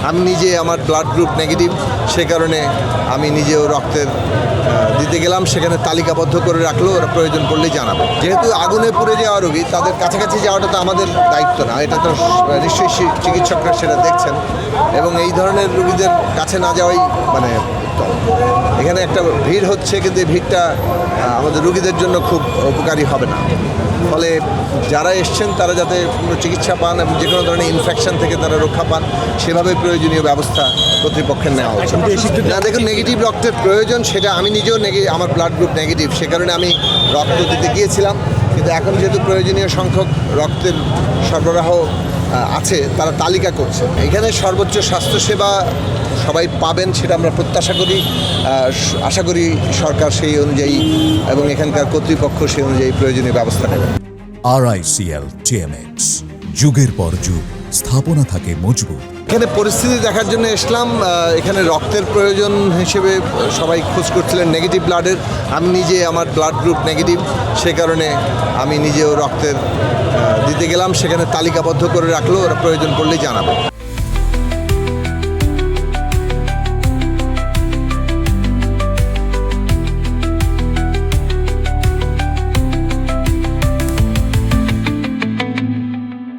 আমি নিজে আমার ব্লাড গ্রুপ নেগেটিভ, সে কারণে আমি নিজেও রক্তের দিতে গেলাম। সেখানে তালিকাবদ্ধ করে রাখলো, ওরা প্রয়োজন পড়লেই জানাবে। যেহেতু আগুনে পুড়ে যাওয়া রোগী, তাদের কাছাকাছি যাওয়াটা তো আমাদের দায়িত্ব না, এটা তো নিশ্চয়ই চিকিৎসকরা সেটা দেখছেন, এবং এই ধরনের রোগীদের কাছে না যাওয়াই মানে উত্তম। এখানে একটা ভিড় হচ্ছে, কিন্তু এই ভিড়টা আমাদের রোগীদের জন্য খুব উপকারী হবে না। ফলে যারা এসছেন তারা যাতে কোনো চিকিৎসা পান এবং যে কোনো ধরনের ইনফেকশন থেকে তারা রক্ষা পান, সেভাবে প্রয়োজনীয় ব্যবস্থা কর্তৃপক্ষের নেওয়া উচিত। না, দেখুন, নেগেটিভ রক্তের প্রয়োজন, সেটা আমি নিজেও আমার ব্লাড গ্রুপ নেগেটিভ, সে কারণে আমি রক্ত দিতে গিয়েছিলাম। কিন্তু এখন যেহেতু প্রয়োজনীয় সংখ্যক রক্তের সরবরাহ আছে, তারা তালিকা করছে। এখানে সর্বোচ্চ স্বাস্থ্যসেবা সবাই পাবেন, সেটা আমরা প্রত্যাশা করি। আশা করি সরকার সেই অনুযায়ী এবং এখানকার কর্তৃপক্ষ সেই অনুযায়ী প্রয়োজনীয় ব্যবস্থা নেবেন। RICL TMX, যুগের পর যুগ স্থাপনা থাকে মজবুত। এখানে পরিস্থিতি দেখার জন্য এসলাম। এখানে রক্তের প্রয়োজন হিসেবে সবাই খোঁজ করছিলেন নেগেটিভ ব্লাডের। আমি নিজে আমার ব্লাড গ্রুপ নেগেটিভ, সে কারণে আমি নিজেও রক্তের দিতে গেলাম। সেখানে তালিকাবদ্ধ করে রাখলো, ওরা প্রয়োজন পড়লেই জানাবে।